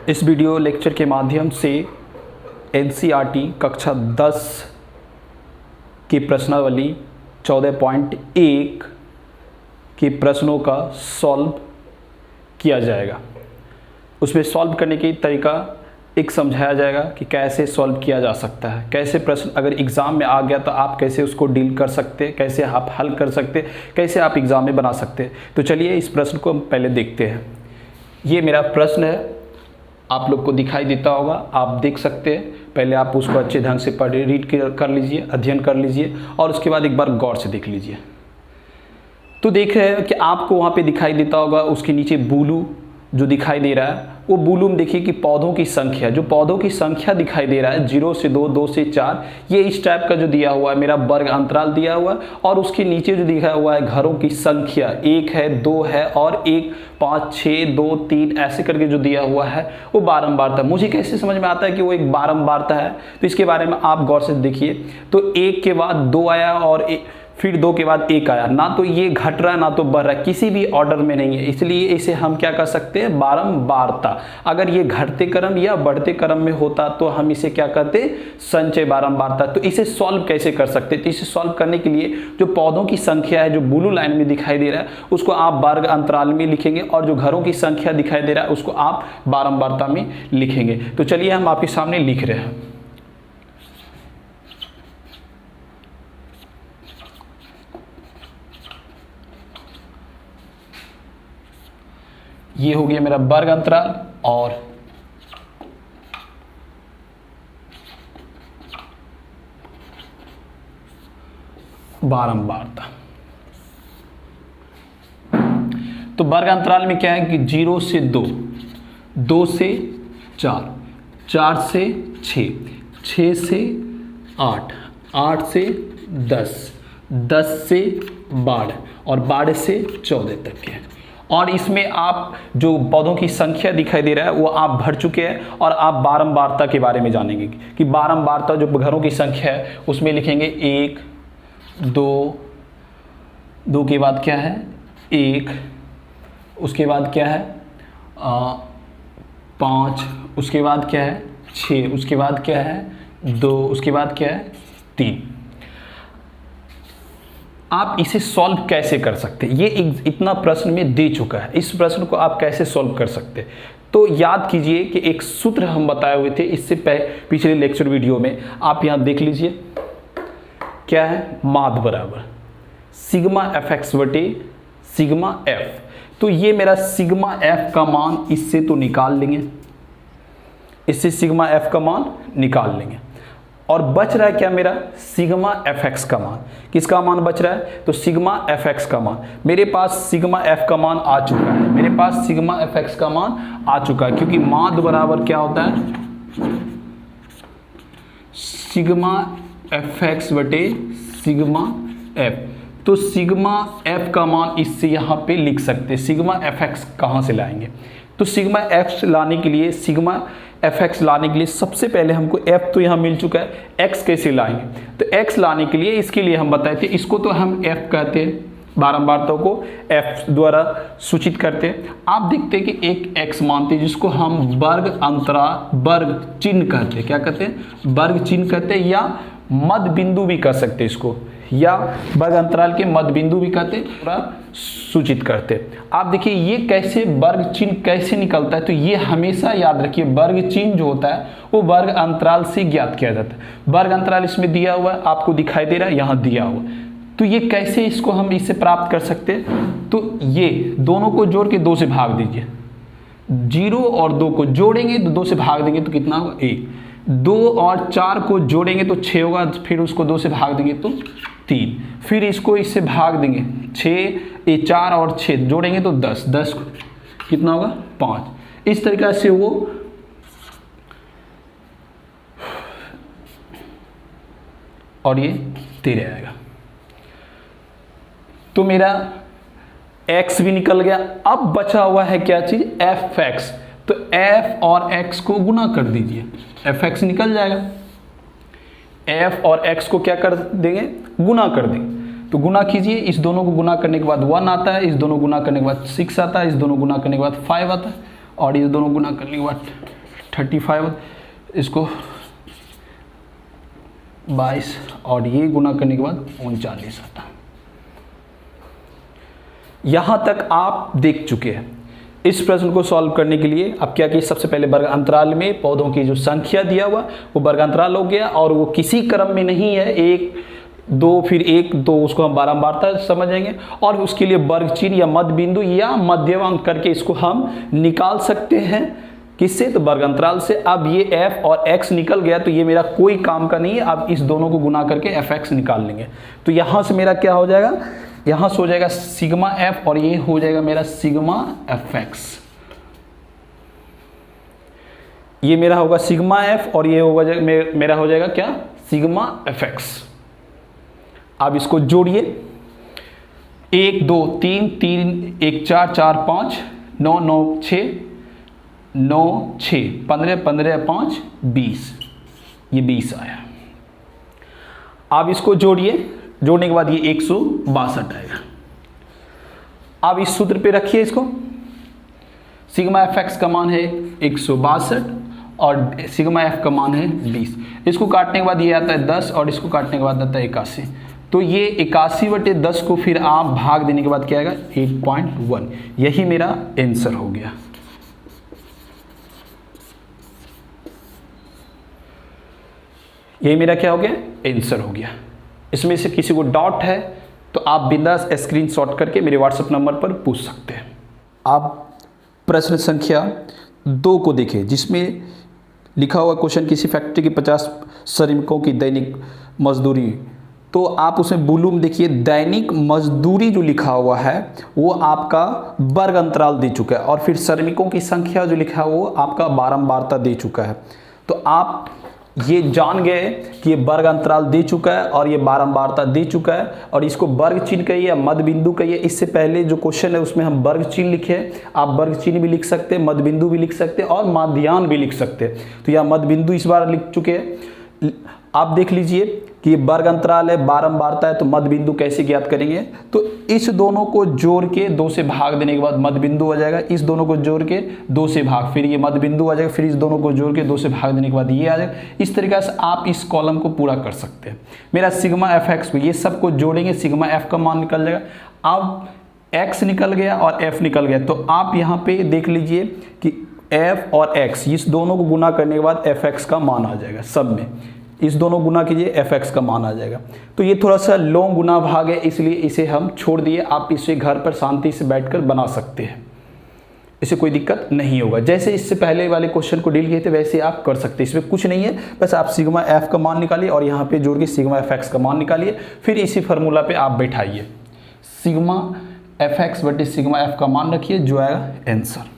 इस video lecture के माध्यम से एनसीईआरटी कक्षा 10 की प्रश्नावली 14.1 के प्रश्नों का सॉल्व किया जाएगा। उसमें सॉल्व करने की तरीका एक समझाया जाएगा कि कैसे सॉल्व किया जा सकता है, कैसे प्रश्न अगर एग्ज़ाम में आ गया तो आप कैसे उसको डील कर सकते हैं, कैसे आप हल कर सकते हैं, कैसे आप एग्ज़ाम में बना सकते हैं। तो चलिए इस प्रश्न को हम पहले देखते हैं। ये मेरा प्रश्न है, आप लोग को दिखाई देता होगा, आप देख सकते हैं। पहले आप उसको अच्छे ढंग से रीड कर लीजिए, अध्ययन कर लीजिए और उसके बाद एक बार गौर से देख लीजिए। तो देख रहे हैं कि आपको वहाँ पे दिखाई देता होगा, उसके नीचे ब्लू जो दिखाई दे रहा है वो ब्लू में देखिए कि पौधों की संख्या, जो पौधों की संख्या दिखाई दे रहा है 0 से 2, 2 से 4, ये इस टाइप का जो दिया हुआ है मेरा वर्ग अंतराल दिया हुआ है। और उसके नीचे जो दिखा हुआ है घरों की संख्या 1 है, 2 है और 1, 5, 6, 2, 3 ऐसे करके जो दिया हुआ है वो बारंबारता। मुझे कैसे समझ में आता है कि वो एक बारंबारता है, तो इसके बारे में आप गौर से देखिए। तो 1 के बाद 2 आया और फिर 2 के बाद 1 आया, ना तो ये घट रहा है ना तो बढ़ रहा है, किसी भी ऑर्डर में नहीं है, इसलिए इसे हम क्या कर सकते हैं, बारंबारता। अगर ये घटते क्रम या बढ़ते क्रम में होता तो हम इसे क्या कहते, संचय बारंबारता। तो इसे सॉल्व कैसे कर सकते हैं, तो इसे सॉल्व करने के लिए जो पौधों की संख्या है जो ब्लू लाइन में दिखाई दे रहा है उसको आप वर्ग अंतराल में लिखेंगे और जो घरों की संख्या दिखाई दे रहा है उसको आप बारंबारता में लिखेंगे। तो चलिए हम आपके सामने लिख रहे हैं। ये हो गया मेरा वर्ग अंतराल और बारंबारता। तो वर्ग अंतराल में क्या है कि 0 से 2, 2 से 4, 4 से 6, 6 से 8, 8 से 10, 10 से 12 और 12 से 14 तक के। और इसमें आप जो पौधों की संख्या दिखाई दे रहा है वो आप भर चुके हैं और आप बारंबारता के बारे में जानेंगे कि बारंबारता जो घरों की संख्या है उसमें लिखेंगे 1, 2, 2 के बाद क्या है 1, उसके बाद क्या है 5, उसके बाद क्या है 6, उसके बाद क्या है 2, उसके बाद क्या है 3। आप इसे सॉल्व कैसे कर सकते हैं, ये इतना प्रश्न में दे चुका है, इस प्रश्न को आप कैसे सॉल्व कर सकते हैं। तो याद कीजिए कि एक सूत्र हम बताए हुए थे इससे पिछले लेक्चर वीडियो में, आप यहाँ देख लीजिए क्या है, माद बराबर सिग्मा fx बटे सिग्मा f। तो ये मेरा सिग्मा f का मान इससे तो निकाल लेंगे, इससे सिग्मा f का मान निकाल लेंगे और बच रहा है क्या मेरा सिग्मा fx का मान। किसका मान बच रहा है, तो सिग्मा fx का मान। मेरे पास सिग्मा f का मान आ चुका है, मेरे पास सिग्मा fx का मान आ चुका है, क्योंकि माद बराबर क्या होता है सिग्मा fx बटे सिग्मा f। तो सिग्मा f का मान इससे यहाँ पे लिख सकते हैं। सिग्मा fx कहाँ से लाएंगे, तो सिग्मा f लाने के लिए, सिग्मा fx लाने के लिए सबसे पहले हमको f तो यहाँ मिल चुका है, x कैसे लाएंगे, तो x लाने के लिए इसके लिए हम बताए थे, इसको तो हम f कहते हैं, बारंबारता को f द्वारा सूचित करते हैं। आप देखते हैं कि एक x मानते हैं जिसको हम वर्ग अंतराल, वर्ग चिन्ह कहते हैं, क्या कहते हैं, वर्ग चिन्ह कहते हैं या मध्य बिंदु भी कह सकते हैं इसको, या वर्ग अंतराल के मध्य बिंदु भी कहते हैं, पूरा सूचित करते हैं। आप देखिए ये कैसे वर्ग चिन्ह कैसे निकलता है, तो ये हमेशा याद रखिए वर्ग चिन्ह जो होता है वो वर्ग अंतराल से ज्ञात किया जाता है। वर्ग अंतराल इसमें दिया हुआ है, आपको दिखाई दे रहा है, यहाँ दिया हुआ है। तो ये कैसे इसको हम इससे प्राप्त कर सकते हैं, तो ये दोनों को जोड़ के 2 से भाग दीजिए, 0 और 2 को जोड़ेंगे तो 2 से भाग देंगे तो कितना होगा 1, 2 और 4 को जोड़ेंगे तो 6 होगा, फिर उसको 2 से भाग देंगे तो 3, फिर इसको इससे भाग देंगे 6, 4 और 6 जोड़ेंगे तो 10, 10 कितना होगा 5। इस तरीक़ा से वो और ये 13 आएगा। तो मेरा x भी निकल गया। अब बचा हुआ है क्या चीज़, fx। तो f और x को गुना कर दीजिए, fx निकल जाएगा। f और x को क्या कर देंगे, गुना कर देंगे। तो गुना कीजिए, इस दोनों को गुना करने के बाद 1 आता है, इस दोनों गुना करने के बाद 6 आता है, इस दोनों गुना करने के बाद 5 आता है और इस दोनों गुना करने के बाद 35, इसको 22 और ये गुना करने के बाद 39 आता। यहाँ तक आप देख चुके हैं। इस प्रश्न को सॉल्व करने के लिए अब क्या किया, सबसे पहले वर्ग अंतराल में पौधों की जो संख्या दिया हुआ वो वर्ग अंतराल हो गया, और वो किसी क्रम में नहीं है, 1 2 फिर 1 2, उसको हम बारंबारता समझेंगे, और उसके लिए वर्ग चिन्ह या मध्य बिंदु या मध्यमांक करके इसको हम निकाल सकते हैं। किससे? तो वर्ग अंतराल से। अब ये f और x निकल गया तो ये मेरा कोई काम का नहीं है। अब इस दोनों को गुना करके fx निकाल लेंगे। तो यहाँ से मेरा क्या हो जाएगा, यहाँ से हो जाएगा सिग्मा f और ये हो जाएगा मेरा सिग्मा fx। ये मेरा होगा सिग्मा f और ये होगा मेरा हो जाएगा क्या, सिग्मा fx। अब इसको जोड़िए, 1 2 3 3 1 4 4 5 9 9 6 9 6 15 15 5 20, ये 20 आया। अब इसको जोड़िए, जोड़ने के बाद ये 162 आएगा। अब इस सूत्र पे रखिए इसको, सिग्मा fx का मान है 162 और सिग्मा f का मान है 20। इसको काटने के बाद ये आता है 10 और इसको काटने के बाद आता है 81। तो ये 81/10 को फिर आप भाग देने के बाद क्या आएगा, 8.1। यही मेरा आंसर हो गया। यही मेरा क्या हो गया, आंसर हो गया। इसमें से किसी को डाउट है तो आप बिंदास स्क्रीनशॉट करके मेरे व्हाट्सएप नंबर पर पूछ सकते हैं। आप प्रश्न संख्या 2 को देखें, जिसमें लिखा हुआ क्वेश्चन, किसी फैक्ट्री की 50 श्रमिकों की दैनिक मजदूरी। तो आप उसमें वॉल्यूम देखिए, दैनिक मजदूरी जो लिखा हुआ है वो आपका वर्ग अंतराल दे चुका है, और फिर श्रमिकों की संख्या जो लिखा है वो आपका बारंबारता दे चुका है। तो आप ये जान गए कि ये वर्ग अंतराल दे चुका है और ये बारंबारता दे चुका है, और इसको वर्ग चिन्ह कहिए या मध्य बिंदु कहिए। इससे पहले जो क्वेश्चन है उसमें हम वर्ग चिन्ह लिखे हैं, आप वर्ग चिन्ह भी लिख सकते हैं, मध्य बिंदु भी लिख सकते हैं और माध्यान भी लिख सकते हैं। तो यह मध्य बिंदु इस बार लिख चुके हैं। आप देख लीजिए कि ये वर्ग अंतराल है, बारंबारता है, तो मध्य बिंदु कैसे ज्ञात करेंगे। तो इस दोनों को जोड़ के 2 से भाग देने के बाद मध्य बिंदु आ जाएगा, इस दोनों को जोड़ के 2 से भाग, फिर ये मध्य बिंदु आ जाएगा, फिर इस दोनों को जोड़ के 2 से भाग देने के बाद ये आ जाएगा। इस तरीके से आप इस कॉलम को पूरा कर सकते हैं। मेरा सिग्मा fx को ये सब को जोड़ेंगे, सिग्मा f का मान निकल जाएगा। अब x निकल गया और f निकल गया, तो आप यहाँ पे देख लीजिए कि f और x इस दोनों को गुना करने के बाद fx का मान आ जाएगा। सब में इस दोनों गुना कीजिए, fx का मान आ जाएगा। तो ये थोड़ा सा लॉन्ग गुना भाग है, इसलिए इसे हम छोड़ दिए। आप इसे घर पर शांति से बैठकर बना सकते हैं, इसे कोई दिक्कत नहीं होगा। जैसे इससे पहले वाले क्वेश्चन को डील किए थे वैसे आप कर सकते हैं, इसमें कुछ नहीं है। बस आप सिग्मा f का मान निकालिए और यहाँ पे जोड़ के सिग्मा fx का मान निकालिए, फिर इसी फार्मूला पे आप बैठाइए, सिग्मा fx बटे सिग्मा f का मान रखिए, जो आएगा आंसर।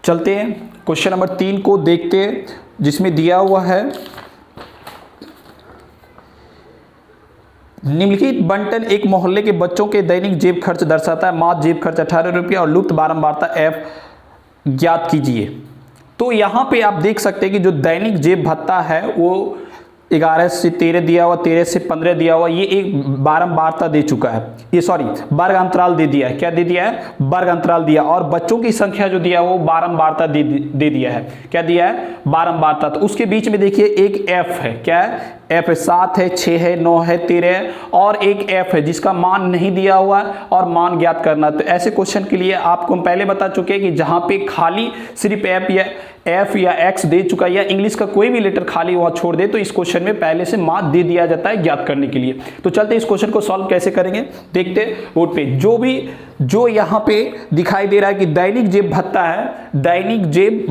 चलते हैं क्वेश्चन नंबर 3 को देखते हैं, जिसमें दिया हुआ है निम्नलिखित बंटन एक मोहल्ले के बच्चों के दैनिक जेब खर्च दर्शाता है। मात्र जेब खर्च 18 रुपया और लुप्त बारंबारता f ज्ञात कीजिए। तो यहाँ पे आप देख सकते हैं कि जो दैनिक जेब भत्ता है वो 11 से 13 दिया हुआ, 13 से 15 दिया हुआ, ये एक बारंबारता दे चुका है, ये सॉरी वर्ग अंतराल दे दिया है। क्या दे दिया है, वर्ग अंतराल दिया। और बच्चों की संख्या जो दिया है वो बारंबारता दे दिया है। क्या दिया है, बारंबारता। तो उसके बीच में देखिए एक f है, क्या है, f है, 7 है, 6 है, 9 है, 13 है, और एक f है जिसका मान नहीं दिया हुआ है और मान ज्ञात करना। तो ऐसे क्वेश्चन के लिए आपको हम पहले बता चुके हैं कि जहां पे खाली सिर्फ f या x दे चुका है या इंग्लिश का कोई भी लेटर खाली वहां छोड़ दे, तो इस क्वेश्चन में पहले से मान दे दिया जाता है ज्ञात करने के लिए। तो चलते इस क्वेश्चन को सॉल्व कैसे करेंगे, देखते बोर्ड पे। जो यहाँ पे दिखाई दे रहा है कि दैनिक जेब भत्ता है, दैनिक जेब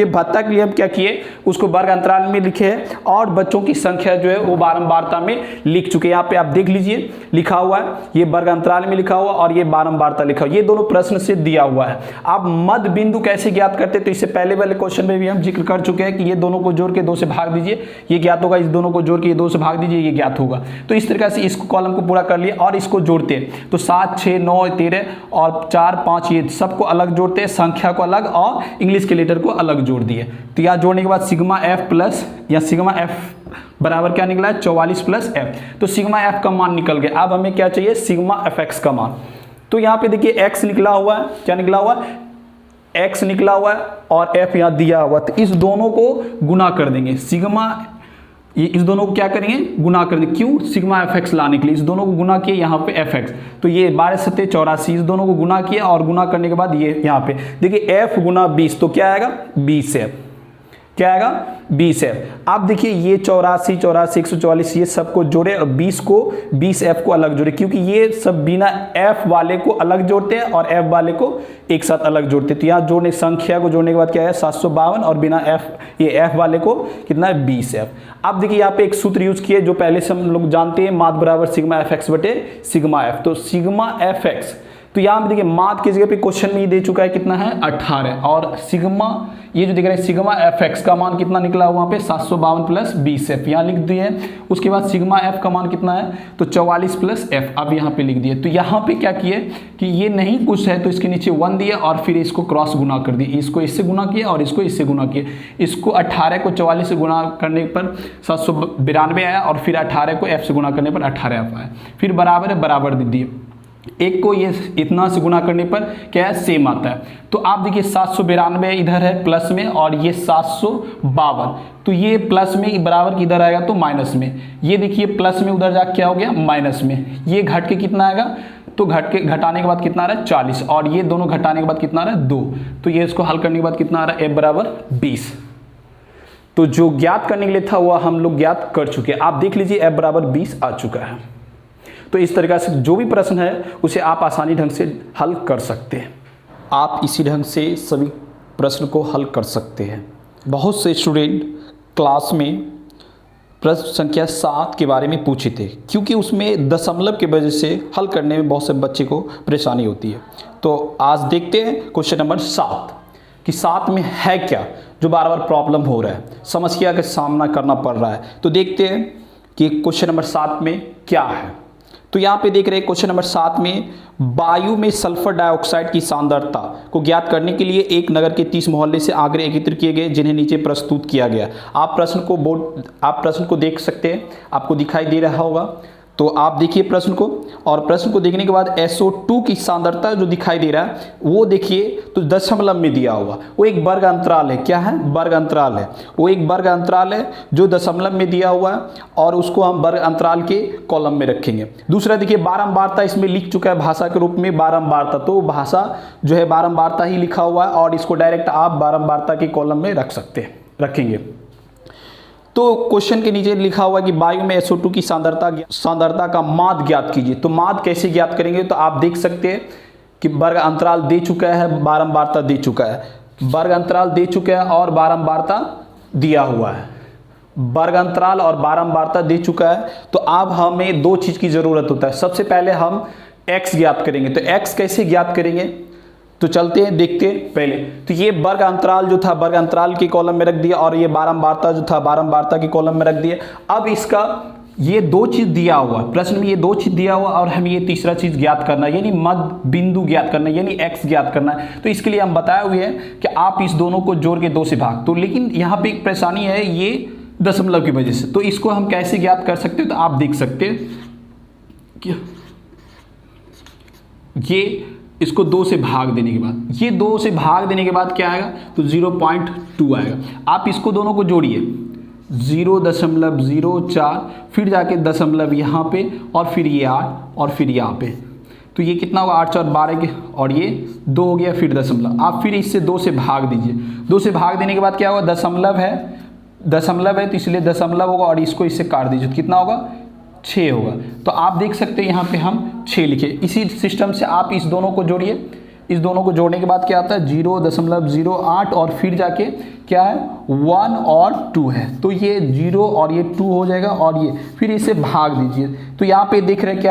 भत्ता के लिए हम क्या किए, उसको वर्ग अंतराल में लिखे हैं और बच्चों की संख्या जो है वो बारंबारता में लिख चुके हैं। यहाँ पे आप देख लीजिए लिखा हुआ है, ये वर्ग अंतराल में लिखा हुआ और ये बारंबारता लिखा हुआ, ये दोनों प्रश्न से दिया हुआ है। आप मध्य बिंदु कैसे ज्ञात करते, तो इससे पहले वाले क्वेश्चन में भी हम जिक्र कर चुके हैं कि ये दोनों को जोड़ के 2 से भाग दीजिए, ये ज्ञात होगा, इस दोनों को जोड़ के 2 से भाग दीजिए, ये ज्ञात होगा। तो इस तरीके से इस कॉलम को पूरा कर लिए और इसको जोड़ते हैं। तो 7 6 9 13 और 4 5 ये सबको अलग जोड़ते हैं, संख्या को अलग और इंग्लिश के लेटर को अलग जोड़ दिए। तो यहाँ जोड़ने के बाद सिग्मा f प्लस या सिग्मा f बराबर क्या निकला है, 44 प्लस f। तो सिग्मा f का मान निकल गया। अब हमें क्या चाहिए, सिग्मा fx का मान। तो यहाँ पे देखिए x निकला हुआ है, क्या निकला हुआ है, x निकला हुआ है और f यहाँ दिया हुआ, तो इस दोनों को गुना कर देंगे सिग्मा, ये इस दोनों को क्या करेंगे गुना कर देंगे, क्यों सिग्मा fx लाने के लिए, इस दोनों को गुना किए यहाँ पे fx, तो ये 12 सत्ते 84, इस दोनों को गुना किया और गुना करने के बाद ये यहाँ पे देखिए f गुना 20, तो क्या आएगा 20 है, क्या आएगा 20 है। आप देखिए ये 84 144 ये सबको जोड़े और 20 को 20f को अलग जोड़े, क्योंकि ये सब बिना f वाले को अलग जोड़ते हैं और f वाले को एक साथ अलग जोड़ते हैं, तो यहाँ जोड़ने संख्या को जोड़ने के बाद क्या है 752 और बिना f ये f वाले को कितना है 20f। अब देखिए यहाँ पे एक सूत्र यूज किए जो पहले से हम लोग जानते हैं, माद बराबर सिग्मा fx बटे सिग्मा f, तो सिग्मा fx, तो यहाँ पे देखिए माद की जगह पे क्वेश्चन में ये दे चुका है कितना है 18, और सिग्मा ये जो दिख रहा है सिग्मा fx का मान कितना निकला वहाँ पे 752 प्लस 20f यहाँ लिख दिए। उसके बाद सिग्मा f का मान कितना है तो 44 प्लस f, अब यहाँ पे लिख दिए। तो यहाँ पे क्या किए कि ये नहीं कुछ है तो इसके नीचे 1 दिए और फिर इसको क्रॉस गुना कर दिए, इसको इससे गुना किया और इसको इससे गुना किया, इसको 18 को 44 से गुना करने पर 792 आया और फिर 18 को f से गुना करने पर 18f आया, फिर बराबर है बराबर दे दिए, एक को ये इतना से गुना करने पर क्या है सेम आता है। तो आप देखिए 792 इधर है प्लस में और ये 752, तो ये प्लस में बराबर की इधर आएगा तो माइनस में, ये देखिए प्लस में उधर जाके क्या हो गया माइनस में, ये घट के कितना आएगा तो घटाने के बाद कितना आ रहा है 40 और ये दोनों घटाने के बाद कितना आ रहा है 2, तो ये इसको हल करने के बाद कितना आ रहा है f बराबर 20। तो जो ज्ञात करने के लिए था वह हम लोग ज्ञात कर चुके हैं, आप देख लीजिए f बराबर 20 आ चुका है। तो इस तरीक़ा से जो भी प्रश्न है उसे आप आसानी ढंग से हल कर सकते हैं, आप इसी ढंग से सभी प्रश्न को हल कर सकते हैं। बहुत से स्टूडेंट क्लास में प्रश्न संख्या 7 के बारे में पूछे थे, क्योंकि उसमें दशमलव की वजह से हल करने में बहुत से बच्चे को परेशानी होती है। तो आज देखते हैं क्वेश्चन नंबर 7 कि 7 में है क्या जो बार बार प्रॉब्लम हो रहा है, समस्या का सामना करना पड़ रहा है। तो देखते हैं कि क्वेश्चन नंबर 7 में क्या है। तो यहाँ पे देख रहे हैं क्वेश्चन नंबर 7 में वायु में सल्फर डाइऑक्साइड की सांद्रता को ज्ञात करने के लिए एक नगर के 30 मोहल्ले से आंकड़े एकत्र किए गए जिन्हें नीचे प्रस्तुत किया गया। आप प्रश्न को देख सकते हैं, आपको दिखाई दे रहा होगा, तो आप देखिए प्रश्न को, और प्रश्न को देखने के बाद SO2 की सांद्रता जो दिखाई दे रहा है वो देखिए तो दशमलव में दिया हुआ, वो एक वर्ग अंतराल है, क्या है वर्ग अंतराल है, वो एक वर्ग अंतराल है जो दशमलव में दिया हुआ है और उसको हम वर्ग अंतराल के कॉलम में रखेंगे। दूसरा देखिए बारंबारता इसमें लिख चुका है भाषा के रूप में बारंबारता, तो भाषा जो है बारंबारता ही लिखा हुआ है और इसको डायरेक्ट आप बारंबारता के कॉलम में रख सकते हैं, रखेंगे। तो क्वेश्चन के नीचे लिखा हुआ है कि वायु में SO2 की सांद्रता का माद ज्ञात कीजिए। तो माद कैसे ज्ञात करेंगे, तो आप देख सकते हैं कि वर्ग अंतराल दे चुका है, बारंबारता दे चुका है, वर्ग अंतराल दे चुका है और बारंबारता दिया हुआ है, वर्ग अंतराल और बारंबारता दे चुका है। तो अब हमें दो चीज़ की ज़रूरत होता है, सबसे पहले हम x ज्ञात करेंगे। तो x कैसे ज्ञात करेंगे, तो चलते हैं देखते हैं पहले। तो ये वर्ग अंतराल जो था वर्ग अंतराल के कॉलम में रख दिया और ये बारंबारता जो था बारंबारता के कॉलम में रख दिया। अब इसका ये दो चीज़ दिया हुआ प्रश्न में, ये दो चीज़ दिया हुआ और हमें ये तीसरा चीज़ ज्ञात करना है, यानी मध्य बिंदु ज्ञात करना है, यानी x ज्ञात करना है। तो इसके लिए हम बताए हुए हैं कि आप इस दोनों को जोड़ के 2 से भाग, तो लेकिन यहाँ पे एक परेशानी है ये दशमलव की वजह से, तो इसको हम कैसे ज्ञात कर सकते हैं। तो आप देख सकते हैं ये इसको 2 से भाग देने के बाद, ये 2 से भाग देने के बाद क्या आएगा तो 0.2 आएगा। आप इसको दोनों को जोड़िए 0.04 फिर जाके दशमलव यहाँ पे और फिर ये 8 और फिर यहाँ पे, तो ये कितना होगा 8 और 12 के और ये 2 हो गया, फिर दशमलव। आप फिर इससे 2 से भाग दीजिए, 2 से भाग देने के बाद क्या होगा दशमलव है तो इसलिए दशमलव होगा और इसको इससे काट दीजिए, तो कितना होगा 6 होगा। तो आप देख सकते हैं यहाँ पे हम 6 लिखे। इसी सिस्टम से आप इस दोनों को जोड़िए, इस दोनों को जोड़ने के बाद क्या आता है 0.08 और फिर जाके क्या है 1 और 2 है, तो ये 0 और ये 2 हो जाएगा और ये फिर इसे भाग दीजिए। तो यहाँ पे देख रहे हैं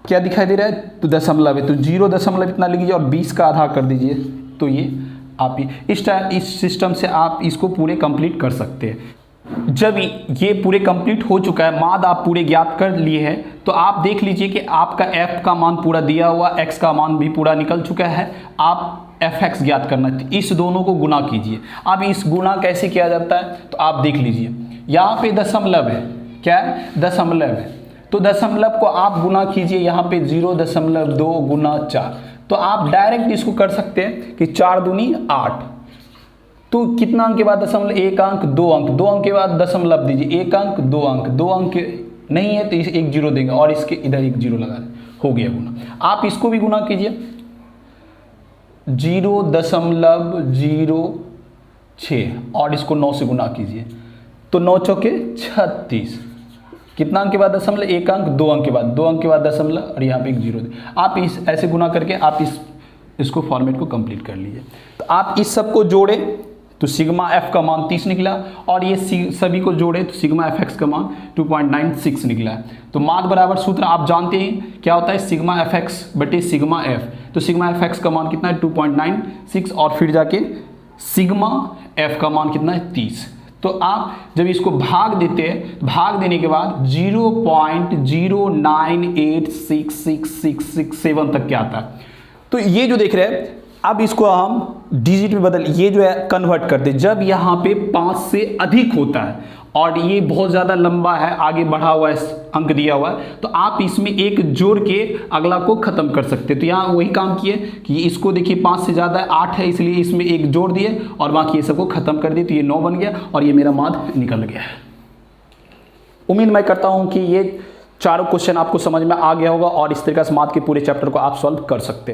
क्या दिखाई दे रहा है तो दशमलव है, तो 0 दशमलव इतना लिखिए और 20 का आधा कर दीजिए। तो ये आप इस सिस्टम से आप इसको पूरे कंप्लीट कर सकते हैं। जब ये पूरे कंप्लीट हो चुका है, माद आप पूरे ज्ञात कर लिए हैं, तो आप देख लीजिए कि आपका f का मान पूरा दिया हुआ, x का मान भी पूरा निकल चुका है। आप fx ज्ञात करना है, इस दोनों को गुना कीजिए। अब इस गुना कैसे किया जाता है तो आप देख लीजिए, यहाँ पे दशमलव है, क्या है दशमलव है, तो दशमलव को आप गुना कीजिए यहाँ पे 0.2 गुना 4, तो आप डायरेक्ट इसको कर सकते हैं कि 4 दूनी 8, तो कितना अंक के बाद दशमलव, 1 अंक 2 अंक, 2 अंक के बाद दशमलव दीजिए, 1 अंक 2 अंक, 2 अंक नहीं है तो इस एक जीरो देंगे और इसके इधर एक जीरो लगा दें, हो गया गुना। आप इसको भी गुना कीजिए, 0.06 और इसको 9 से गुना कीजिए, तो 9 चौके 36, कितना अंक के बाद दशमलव, 1 अंक 2 अंक के बाद, 2 अंक के बाद दशमलव और यहाँ पे एक जीरो दे। आप इस ऐसे गुना करके आप इसको फॉर्मेट को कंप्लीट कर लीजिए। तो आप इस सब को जोड़े तो सिग्मा एफ का मान 30 निकला, और ये सभी को जोड़े तो सिग्मा एफ एक्स का मान 2.96 निकला है। तो माध्य बराबर सूत्र आप जानते हैं क्या होता है, सिग्मा एफ एक्स बटे सिग्मा एफ। तो सिग्मा एफ एक्स का मान कितना है 2.96 और फिर जाके सिग्मा एफ का मान कितना है 30। तो आप जब इसको भाग देते हैं, भाग देने के बाद 0.098666667 तक क्या आता है। तो ये जो देख रहे हैं, अब इसको हम डिजिट में बदल, ये जो है कन्वर्ट कर दे। जब यहाँ पे 5 से अधिक होता है और ये बहुत ज़्यादा लंबा है, आगे बढ़ा हुआ है, अंक दिया हुआ है, तो आप इसमें एक जोड़ के अगला को ख़त्म कर सकते हैं। तो यहाँ वही काम किए कि इसको देखिए 5 से ज़्यादा है, 8 है, इसलिए इसमें एक जोड़ दिए और बाकी ये सबको ख़त्म कर दिए, तो ये 9 बन गया और ये मेरा माध्य निकल गया है। उम्मीद मैं करता हूँ कि ये चारों क्वेश्चन आपको समझ में आ गया होगा और इस तरीके से माध्य के पूरे चैप्टर को आप सॉल्व कर सकते हैं।